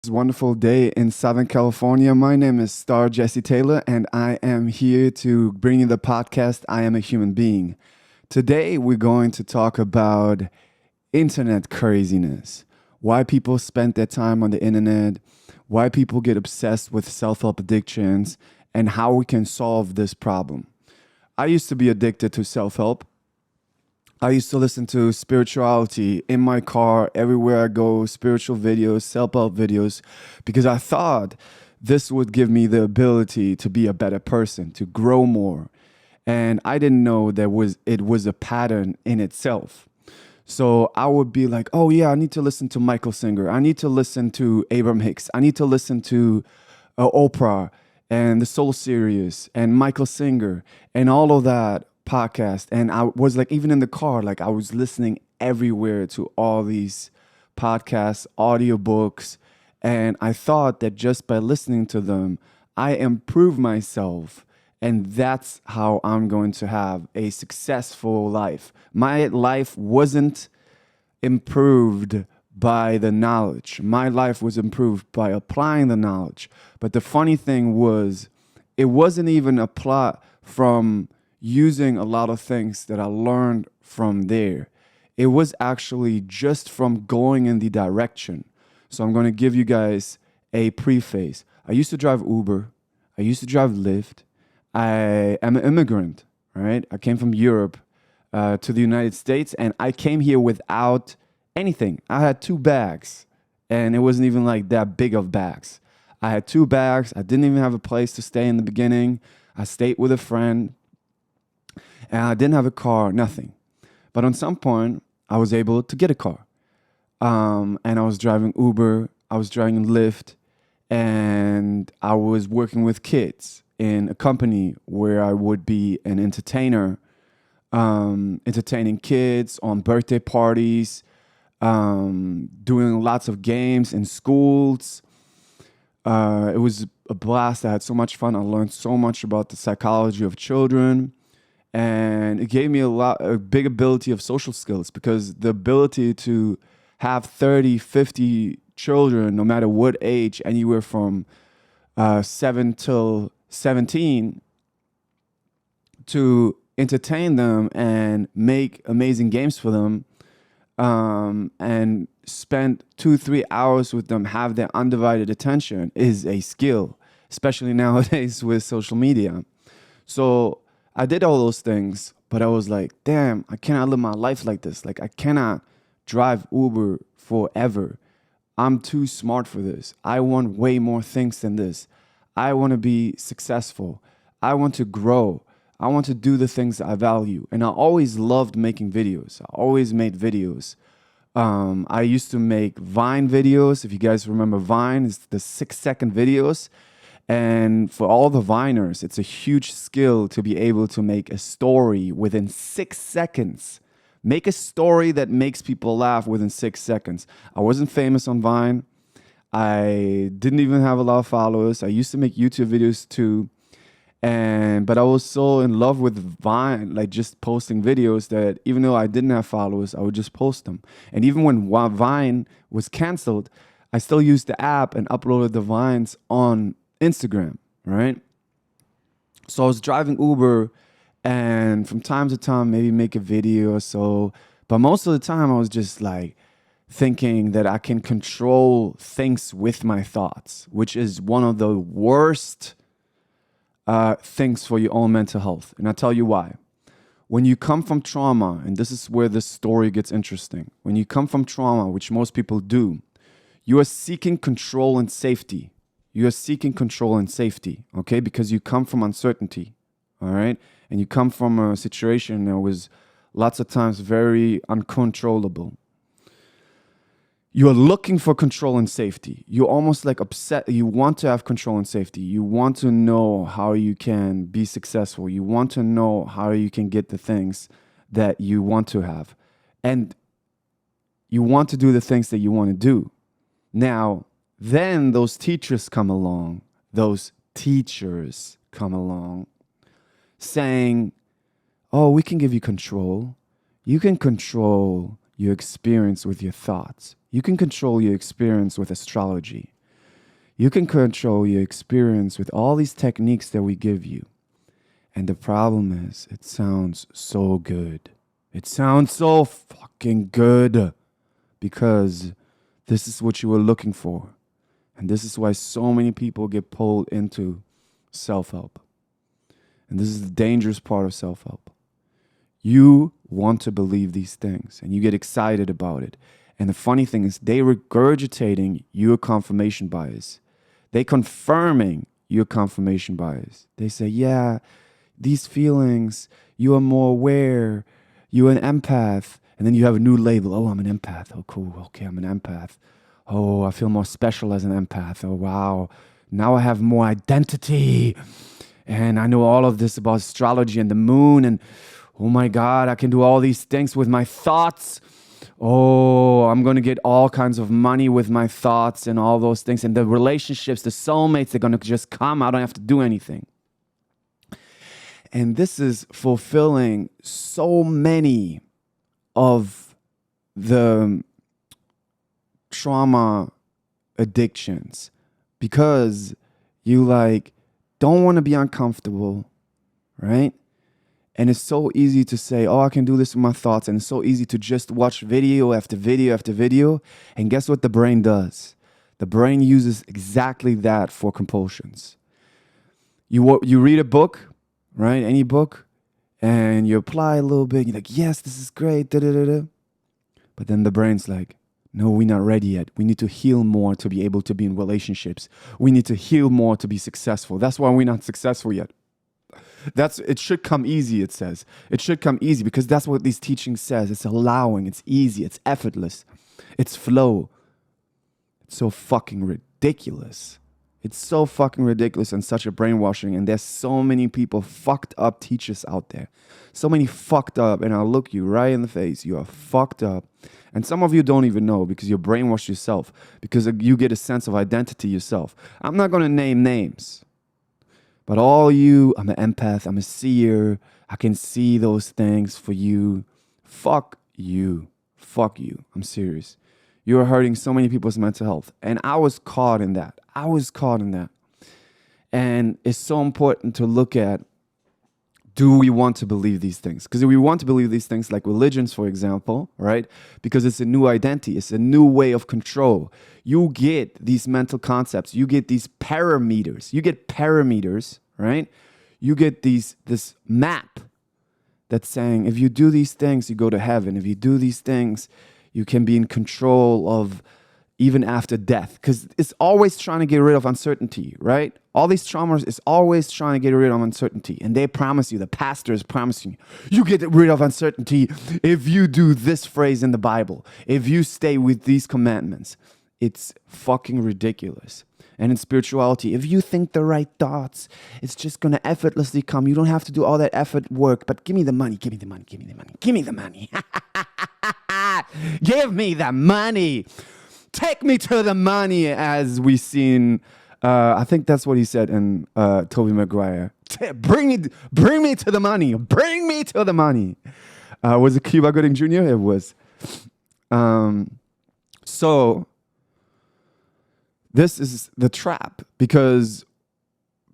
This wonderful day in Southern California. My name is Star Jesse Taylor, and I am here to bring you the podcast I Am a Human Being. Today, we're going to talk about internet craziness, why people spend their time on the internet, why people get obsessed with self help addictions, and how we can solve this problem. I used to be addicted to self help. I used to listen to spirituality in my car, everywhere I go, spiritual videos, self help videos, because I thought this would give me the ability to be a better person, to grow more. And I didn't know it was a pattern in itself. So I would be like, oh yeah, I need to listen to Michael Singer. I need to listen to Abraham Hicks. I need to listen to Oprah and the Soul Series and Michael Singer and all of that podcast. And I was like, even in the car, like I was listening everywhere to all these podcasts, audiobooks. And I thought that just by listening to them, I improved myself. And that's how I'm going to have a successful life. My life wasn't improved by the knowledge. My life was improved by applying the knowledge. But the funny thing was, it wasn't even a plot from using a lot of things that I learned from there. It was actually just from going in the direction. So I'm going to give you guys a preface. I used to drive Uber. I used to drive Lyft. I am an immigrant, right? I came from Europe to the United States, and I came here without anything. I had two bags, and it wasn't even like that big of bags. I had two bags. I didn't even have a place to stay in the beginning. I stayed with a friend, and I didn't have a car, nothing. But on some point, I was able to get a car. And I was driving Uber, I was driving Lyft, and I was working with kids in a company where I would be an entertainer, entertaining kids on birthday parties, doing lots of games in schools. It was a blast. I had so much fun. I learned so much about the psychology of children. And it gave me a big ability of social skills, because the ability to have 30, 50 children, no matter what age, anywhere from 7 till 17, to entertain them and make amazing games for them, and spend 2, 3 hours with them, have their undivided attention, is a skill, especially nowadays with social media. So I did all those things, but I was like, damn, I cannot live my life like this. Like, I cannot drive Uber forever. I'm too smart for this. I want way more things than this. I want to be successful. I want to grow. I want to do the things that I value. And I always loved making videos. I always made videos. I used to make Vine videos. If you guys remember Vine, it's the 6-second videos. And for all the Viners, it's a huge skill to be able to make a story within 6 seconds. Make a story that makes people laugh within 6 seconds. I wasn't famous on Vine. I didn't even have a lot of followers. I used to make YouTube videos too. But I was so in love with Vine, like just posting videos, that even though I didn't have followers, I would just post them. And even when Vine was canceled, I still used the app and uploaded the Vines on Instagram, right? So I was driving Uber, and from time to time, maybe make a video or so. But most of the time, I was just like thinking that I can control things with my thoughts, which is one of the worst things for your own mental health. And I'll tell you why. When you come from trauma, and this is where this story gets interesting. When you come from trauma, which most people do, you are seeking control and safety. You are seeking control and safety, okay? Because you come from uncertainty, all right? And you come from a situation that was lots of times very uncontrollable. You are looking for control and safety. You're almost like upset. You want to have control and safety. You want to know how you can be successful. You want to know how you can get the things that you want to have. And you want to do the things that you want to do. Now, then those teachers come along. Those teachers come along saying, oh, we can give you control. You can control your experience with your thoughts. You can control your experience with astrology. You can control your experience with all these techniques that we give you. And the problem is, it sounds so good. It sounds so fucking good because this is what you were looking for. And this is why so many people get pulled into self-help. And this is the dangerous part of self-help. You want to believe these things and you get excited about it. And the funny thing is they regurgitating your confirmation bias. They confirming your confirmation bias. They say, yeah, these feelings, you are more aware, you're an empath. And then you have a new label. Oh, I'm an empath. Oh, cool. Okay, I'm an empath. Oh, I feel more special as an empath. Oh, wow. Now I have more identity. And I know all of this about astrology and the moon. And oh my God, I can do all these things with my thoughts. Oh, I'm going to get all kinds of money with my thoughts and all those things. And the relationships, the soulmates, they're going to just come. I don't have to do anything. And this is fulfilling so many of the trauma addictions because you don't want to be uncomfortable, right? And it's so easy to say, oh, I can do this with my thoughts. And it's so easy to just watch video after video after video. And guess what the brain does? The brain uses exactly that for compulsions. You read a book, right? Any book, and you apply a little bit. You're like, yes, this is great. Da, da, da, da. But then the brain's like, no, we're not ready yet. We need to heal more to be able to be in relationships. We need to heal more to be successful. That's why we're not successful yet. It should come easy, it says. It should come easy because that's what these teachings says. It's allowing, it's easy, it's effortless, it's flow. It's so fucking ridiculous. It's so fucking ridiculous and such a brainwashing. And there's so many people, fucked up teachers out there. So many fucked up, and I'll look you right in the face. You are fucked up. And some of you don't even know because you're brainwashed yourself, because you get a sense of identity yourself. I'm not going to name names. But all you, I'm an empath, I'm a seer, I can see those things for you. Fuck you. Fuck you. I'm serious. You're hurting so many people's mental health. And I was caught in that. And it's so important to look at, do we want to believe these things? Because if we want to believe these things, like religions, for example, right? Because it's a new identity. It's a new way of control. You get these mental concepts. You get these parameters. Right? You get this map that's saying, if you do these things, you go to heaven. If you do these things, you can be in control of even after death. Because it's always trying to get rid of uncertainty, right? All these traumas is always trying to get rid of uncertainty. And they promise you, the pastor is promising you get rid of uncertainty if you do this phrase in the Bible, if you stay with these commandments. It's fucking ridiculous. And in spirituality, if you think the right thoughts, it's just going to effortlessly come. You don't have to do all that effort work, but give me the money, give me the money, give me the money, give me the money. Give me the money. Take me to the money, as we seen. I think that's what he said in Tobey Maguire. Bring me to the money. Bring me to the money. Was it Cuba Gooding Jr.? It was. So this is the trap, because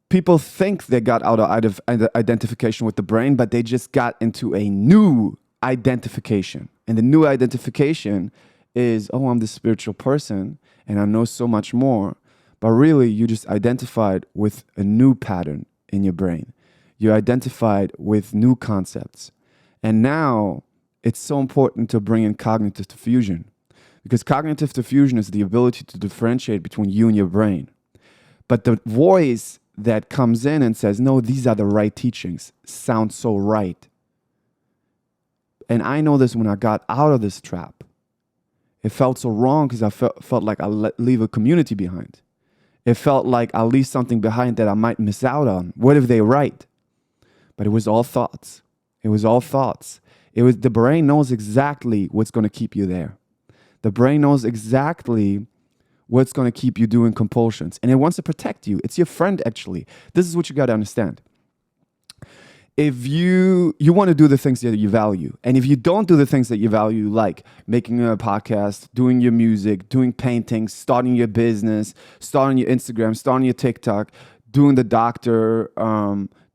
people think they got out of identification with the brain, but they just got into a new identification. And the new identification is, oh, I'm this spiritual person and I know so much more. But really, you just identified with a new pattern in your brain. You identified with new concepts. And now it's so important to bring in cognitive diffusion, because cognitive diffusion is the ability to differentiate between you and your brain. But the voice that comes in and says, no, these are the right teachings, sounds so right. And I know this when I got out of this trap. It felt so wrong because I felt like I leave a community behind. It felt like I'll leave something behind that I might miss out on. What if they're right? But it was all thoughts. It was all thoughts. The brain knows exactly what's going to keep you there. The brain knows exactly what's going to keep you doing compulsions. And it wants to protect you. It's your friend, actually. This is what you got to understand. if you want to do the things that you value, and if you don't do the things that you value, like making a podcast, doing your music, doing paintings, starting your business, starting your Instagram, starting your TikTok, doing the doctor,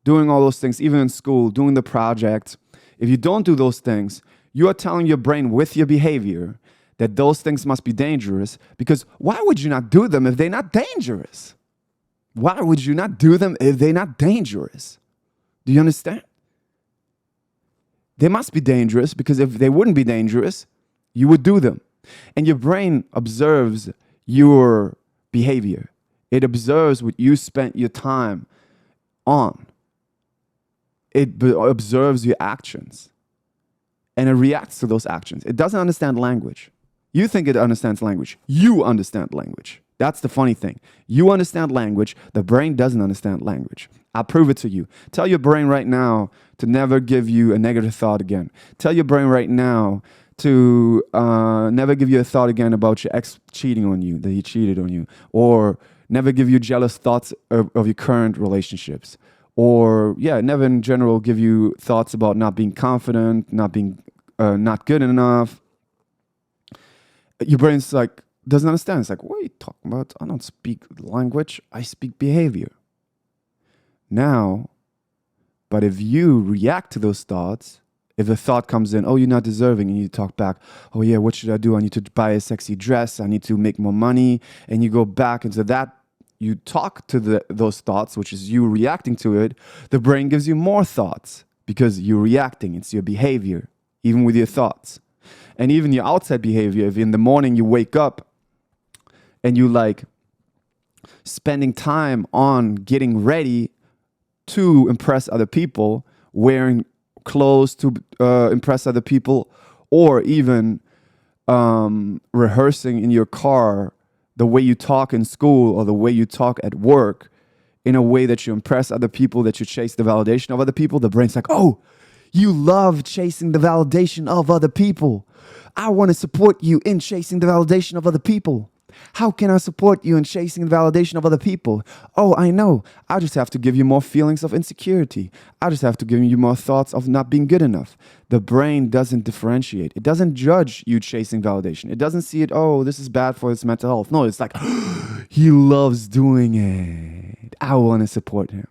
doing all those things, even in school, doing the project, if you don't do those things, you are telling your brain with your behavior that those things must be dangerous, because why would you not do them if they're not dangerous? Why would you not do them if they're not dangerous? Do you understand? They must be dangerous, because if they wouldn't be dangerous, you would do them. And your brain observes your behavior. It observes what you spent your time on. It observes your actions. And it reacts to those actions. It doesn't understand language. You think it understands language. You understand language. That's the funny thing. You understand language. The brain doesn't understand language. I'll prove it to you. Tell your brain right now to never give you a negative thought again. Tell your brain right now to never give you a thought again about your ex cheating on you, that he cheated on you. Or never give you jealous thoughts of your current relationships. Or, never in general give you thoughts about not being confident, not being not good enough. Your brain's like, doesn't understand. It's like, what are you talking about? I don't speak language. I speak behavior. Now, but if you react to those thoughts, if a thought comes in, oh, you're not deserving, and you talk back, oh yeah, what should I do? I need to buy a sexy dress. I need to make more money. And you go back into that, you talk to those thoughts, which is you reacting to it. The brain gives you more thoughts because you're reacting. It's your behavior, even with your thoughts. And even your outside behavior, if in the morning you wake up and you like spending time on getting ready to impress other people, wearing clothes to impress other people, or even rehearsing in your car the way you talk in school or the way you talk at work in a way that you impress other people, that you chase the validation of other people, the brain's like, oh, you love chasing the validation of other people. I want to support you in chasing the validation of other people. How can I support you in chasing the validation of other people? Oh, I know. I just have to give you more feelings of insecurity. I just have to give you more thoughts of not being good enough. The brain doesn't differentiate. It doesn't judge you chasing validation. It doesn't see it, oh, this is bad for his mental health. No, it's like, he loves doing it. I want to support him.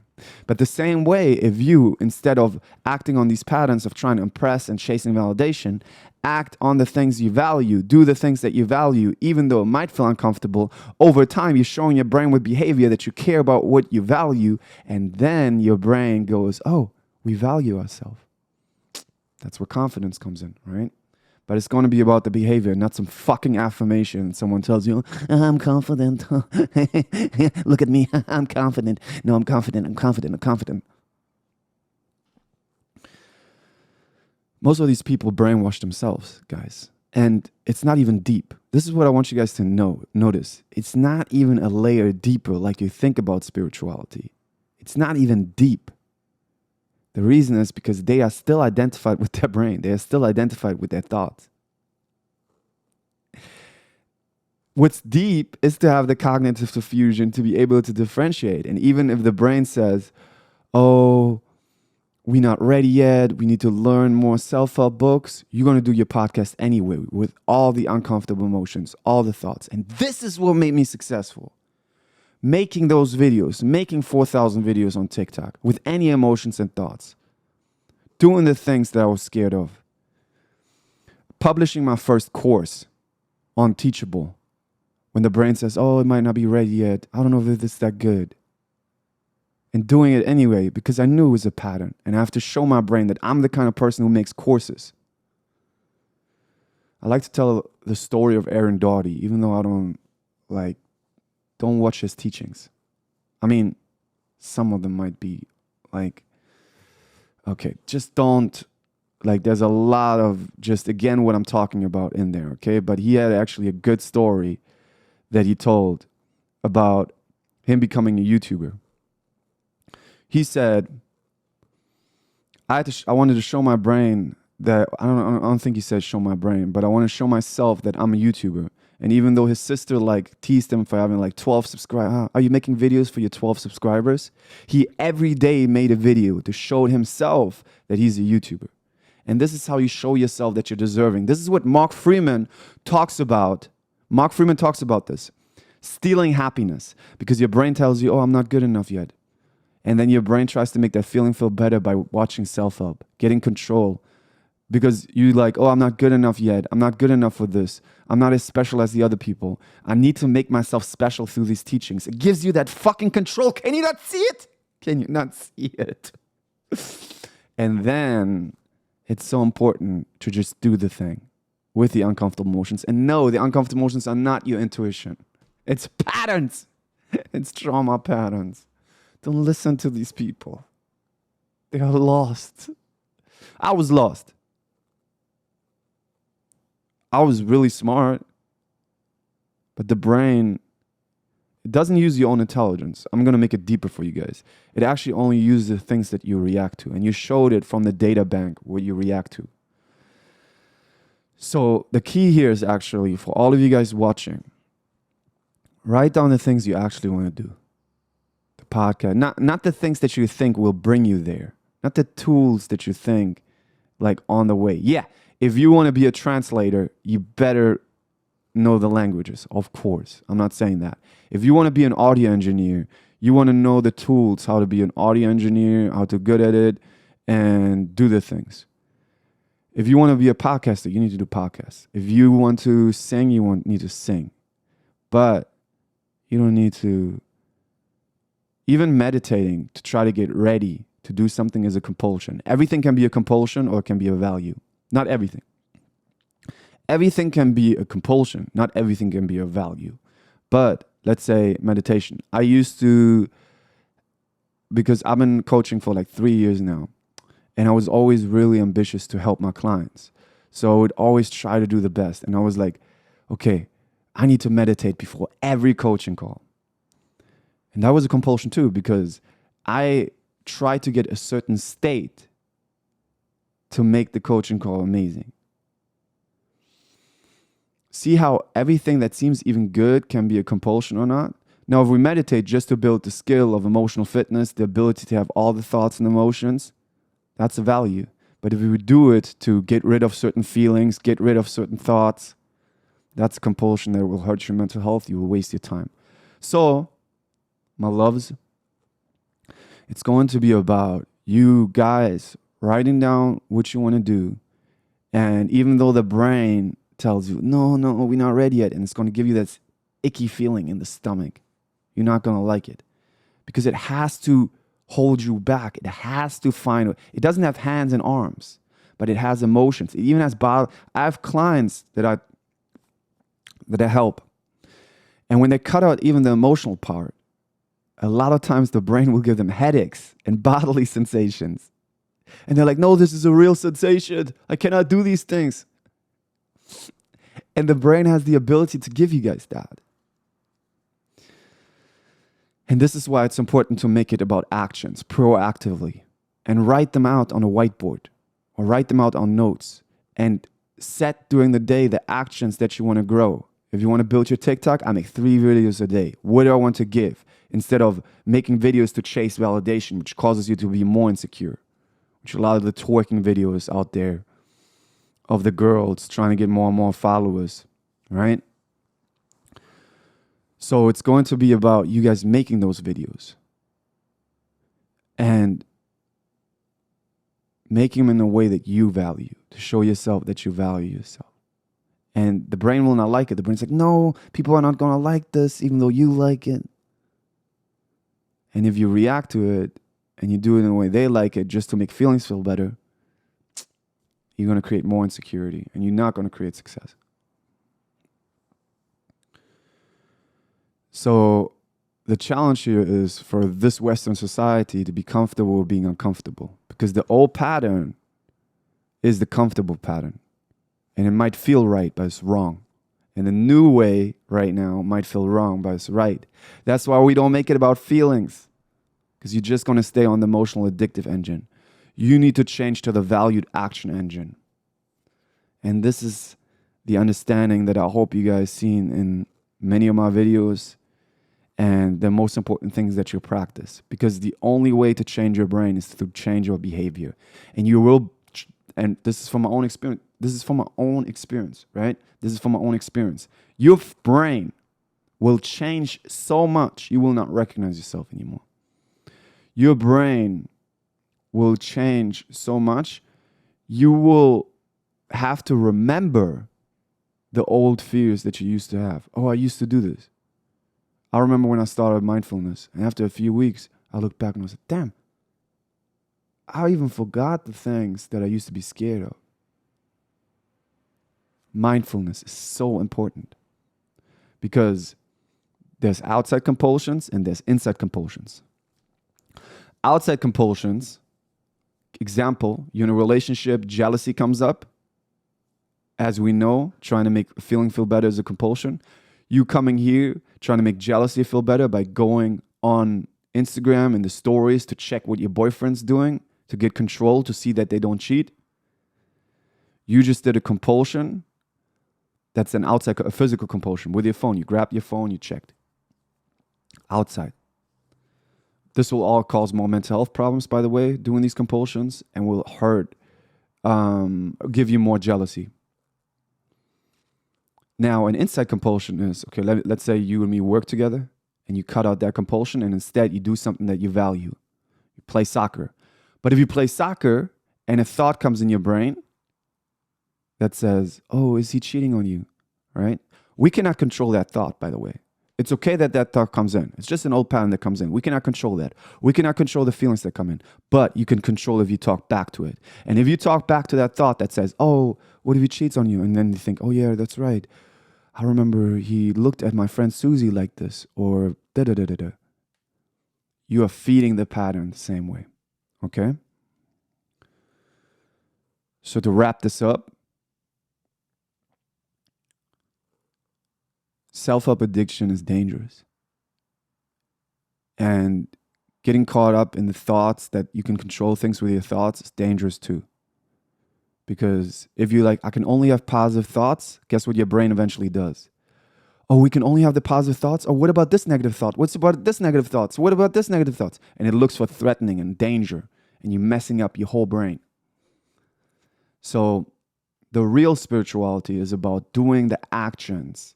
But the same way, if you, instead of acting on these patterns of trying to impress and chasing validation, act on the things you value, do the things that you value, even though it might feel uncomfortable, over time, you're showing your brain with behavior that you care about what you value. And then your brain goes, oh, we value ourselves. That's where confidence comes in, right? But it's going to be about the behavior, not some fucking affirmation. Someone tells you, I'm confident. Look at me. I'm confident. No, I'm confident. I'm confident. I'm confident. Most of these people brainwash themselves, guys. And it's not even deep. This is what I want you guys to notice. It's not even a layer deeper like you think about spirituality. It's not even deep. The reason is because they are still identified with their brain. They are still identified with their thoughts. What's deep is to have the cognitive diffusion to be able to differentiate. And even if the brain says, oh, we're not ready yet, we need to learn more self-help books, you're going to do your podcast anyway with all the uncomfortable emotions, all the thoughts. And this is what made me successful. Making those videos, making 4,000 videos on TikTok with any emotions and thoughts, doing the things that I was scared of, publishing my first course on Teachable when the brain says, oh, it might not be ready yet, I don't know if it's that good, and doing it anyway because I knew it was a pattern, and I have to show my brain that I'm the kind of person who makes courses. I like to tell the story of Aaron Doughty, even though I don't watch his teachings. I mean, some of them might be like, okay, just don't, like, there's a lot of just, again, what I'm talking about in there, okay? But he had actually a good story that he told about him becoming a YouTuber. He said, I wanted to show my brain that, I don't think he said show my brain, but I want to show myself that I'm a YouTuber. And even though his sister like teased him for having like 12 subscribers, are you making videos for your 12 subscribers? He every day made a video to show himself that he's a YouTuber. And this is how you show yourself that you're deserving. This is what Mark Freeman talks about. Mark Freeman talks about this. Stealing happiness. Because your brain tells you, oh, I'm not good enough yet. And then your brain tries to make that feeling feel better by watching self-help, getting control. Because you like, oh, I'm not good enough yet. I'm not good enough for this. I'm not as special as the other people. I need to make myself special through these teachings. It gives you that fucking control. Can you not see it? Can you not see it? And then it's so important to just do the thing with the uncomfortable emotions. And no, the uncomfortable emotions are not your intuition. It's patterns. It's trauma patterns. Don't listen to these people. They are lost. I was lost. I was really smart. But the brain, it doesn't use your own intelligence. I'm going to make it deeper for you guys. It actually only uses the things that you react to. And you showed it from the data bank what you react to. So the key here is actually, for all of you guys watching, write down the things you actually want to do. The podcast, not the things that you think will bring you there. Not the tools that you think like on the way. Yeah, if you want to be a translator, you better know the languages, of course. I'm not saying that. If you want to be an audio engineer, you want to know the tools, how to be an audio engineer, how to good at it, and do the things. If you want to be a podcaster, you need to do podcasts. If you want to sing, you need to sing. But you don't need to, even meditating to try to get ready to do something is a compulsion. Everything can be a compulsion or it can be a value. Not everything. Everything can be a compulsion. Not everything can be a value. But let's say meditation. I used to, because I've been coaching for like 3 years now, and I was always really ambitious to help my clients. So I would always try to do the best. And I was like, okay, I need to meditate before every coaching call. And that was a compulsion too, because I tried to get a certain state to make the coaching call amazing. See how everything that seems even good can be a compulsion or not? Now, if we meditate just to build the skill of emotional fitness, the ability to have all the thoughts and emotions, that's a value. But if we would do it to get rid of certain feelings, get rid of certain thoughts, that's a compulsion that will hurt your mental health. You will waste your time. So, my loves, it's going to be about you guys writing down what you want to do. And even though the brain tells you, no, we're not ready yet, and it's going to give you that icky feeling in the stomach, you're not going to like it. Because it has to hold you back. It has to find, it doesn't have hands and arms, but it has emotions. It even has I have clients that I help. And when they cut out even the emotional part, a lot of times the brain will give them headaches and bodily sensations. And they're like, no, this is a real sensation. I cannot do these things. And the brain has the ability to give you guys that. And this is why it's important to make it about actions proactively and write them out on a whiteboard or write them out on notes and set during the day the actions that you want to grow. If you want to build your TikTok, I make 3 videos a day. What do I want to give? Instead of making videos to chase validation, which causes you to be more insecure, which a lot of the twerking videos out there of the girls trying to get more and more followers, right? So it's going to be about you guys making those videos and making them in a way that you value, to show yourself that you value yourself. And the brain will not like it. The brain's like, no, people are not going to like this, even though you like it. And if you react to it and you do it in a way they like it just to make feelings feel better, you're going to create more insecurity and you're not going to create success. So the challenge here is for this Western society to be comfortable with being uncomfortable, because the old pattern is the comfortable pattern. And it might feel right, but it's wrong. And the new way right now might feel wrong, but it's right. That's why we don't make it about feelings, because you're just going to stay on the emotional addictive engine. You need to change to the valued action engine. And this is the understanding that I hope you guys seen in many of my videos, and the most important thing is that you practice, because the only way to change your brain is to change your behavior. And you will, and this is from my own experience. This is from my own experience, right? This is from my own experience. Your brain will change so much, you will not recognize yourself anymore. Your brain will change so much, you will have to remember the old fears that you used to have. Oh, I used to do this. I remember when I started mindfulness, and after a few weeks, I looked back and I said, damn, I even forgot the things that I used to be scared of. Mindfulness is so important because there's outside compulsions and there's inside compulsions. Outside compulsions, example, you're in a relationship, jealousy comes up. As we know, trying to make feeling feel better is a compulsion. You coming here, trying to make jealousy feel better by going on Instagram and the stories to check what your boyfriend's doing, to get control, to see that they don't cheat. You just did a compulsion. That's an outside, a physical compulsion. With your phone, you grabbed your phone, you checked. Outside. This will all cause more mental health problems, by the way, doing these compulsions, and will hurt, give you more jealousy. Now, an inside compulsion is, okay, let's say you and me work together and you cut out that compulsion and instead you do something that you value. You play soccer. But if you play soccer and a thought comes in your brain that says, oh, is he cheating on you, right? We cannot control that thought, by the way. It's okay that that thought comes in. It's just an old pattern that comes in. We cannot control that. We cannot control the feelings that come in, but you can control if you talk back to it. And if you talk back to that thought that says, oh, what if he cheats on you? And then you think, oh yeah, that's right. I remember he looked at my friend Susie like this, or da-da-da-da-da. You are feeding the pattern the same way, okay? So to wrap this up, self-help addiction is dangerous. And getting caught up in the thoughts that you can control things with your thoughts is dangerous too. Because if you like, I can only have positive thoughts, guess what your brain eventually does? Oh, we can only have the positive thoughts? Oh, what about this negative thought? What's about this negative thoughts? What about this negative thoughts? And it looks for threatening and danger, and you're messing up your whole brain. So the real spirituality is about doing the actions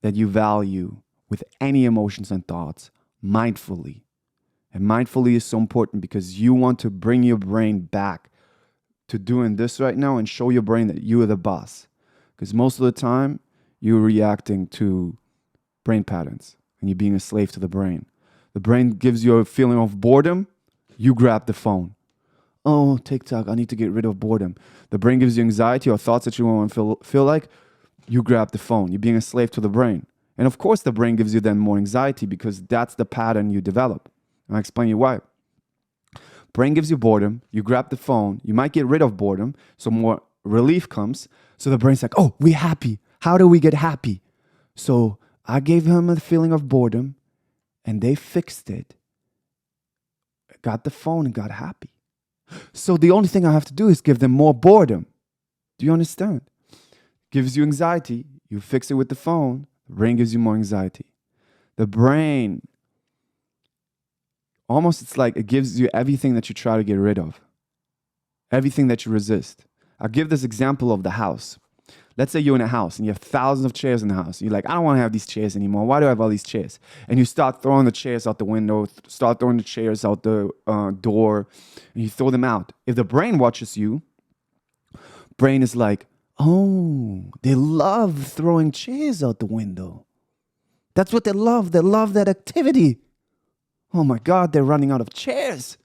that you value with any emotions and thoughts mindfully. And mindfully is so important because you want to bring your brain back to doing this right now and show your brain that you are the boss. Because most of the time, you're reacting to brain patterns and you're being a slave to the brain. The brain gives you a feeling of boredom, you grab the phone. Oh, TikTok, I need to get rid of boredom. The brain gives you anxiety or thoughts that you want to feel like, you grab the phone. You're being a slave to the brain. And of course, the brain gives you then more anxiety because that's the pattern you develop. And I'll explain you why. Brain gives you boredom. You grab the phone. You might get rid of boredom, so more relief comes. So the brain's like, oh, we're happy. How do we get happy? So I gave him a feeling of boredom, and they fixed it. Got the phone and got happy. So the only thing I have to do is give them more boredom. Do you understand? Gives you anxiety. You fix it with the phone. The brain gives you more anxiety. The brain, almost it's like it gives you everything that you try to get rid of. Everything that you resist. I'll give this example of the house. Let's say you're in a house and you have thousands of chairs in the house. You're like, I don't want to have these chairs anymore. Why do I have all these chairs? And you start throwing the chairs out the window, start throwing the chairs out the door, and you throw them out. If the brain watches you, brain is like, oh, they love throwing chairs out the window. That's what they love. They love that activity. Oh my God, they're running out of chairs.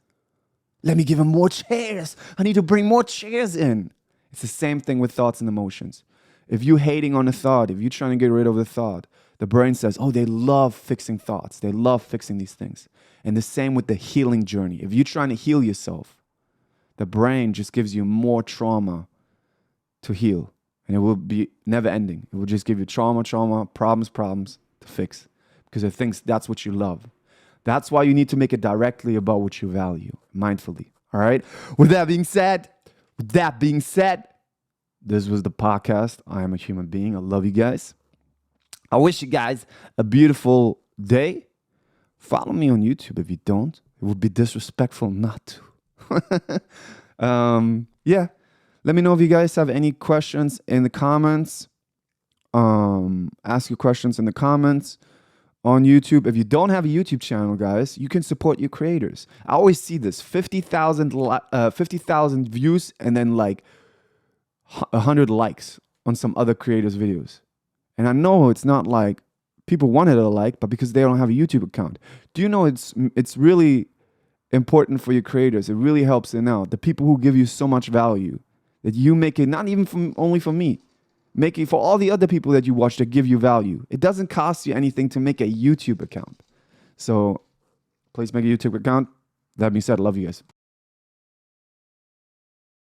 Let me give them more chairs. I need to bring more chairs in. It's the same thing with thoughts and emotions. If you're hating on a thought, if you're trying to get rid of the thought, the brain says, oh, they love fixing thoughts. They love fixing these things. And the same with the healing journey. If you're trying to heal yourself, the brain just gives you more trauma to heal. And it will be never ending. It will just give you trauma, problems to fix. Because it thinks that's what you love. That's why you need to make it directly about what you value, mindfully. All right? With that being said, This was the podcast. I am a human being. I love you guys. I wish you guys a beautiful day. Follow me on YouTube if you don't. It would be disrespectful not to. Yeah. Let me know if you guys have any questions in the comments. Ask your questions in the comments on YouTube. If you don't have a YouTube channel, guys, you can support your creators. I always see this 50,000 views and then like 100 likes on some other creators' videos. And I know it's not like people wanted a like, but because they don't have a YouTube account. Do you know it's really important for your creators? It really helps them out. The people who give you so much value that you make it, not even only for me, make it for all the other people that you watch that give you value. It doesn't cost you anything to make a YouTube account. So please make a YouTube account. That being said, I love you guys.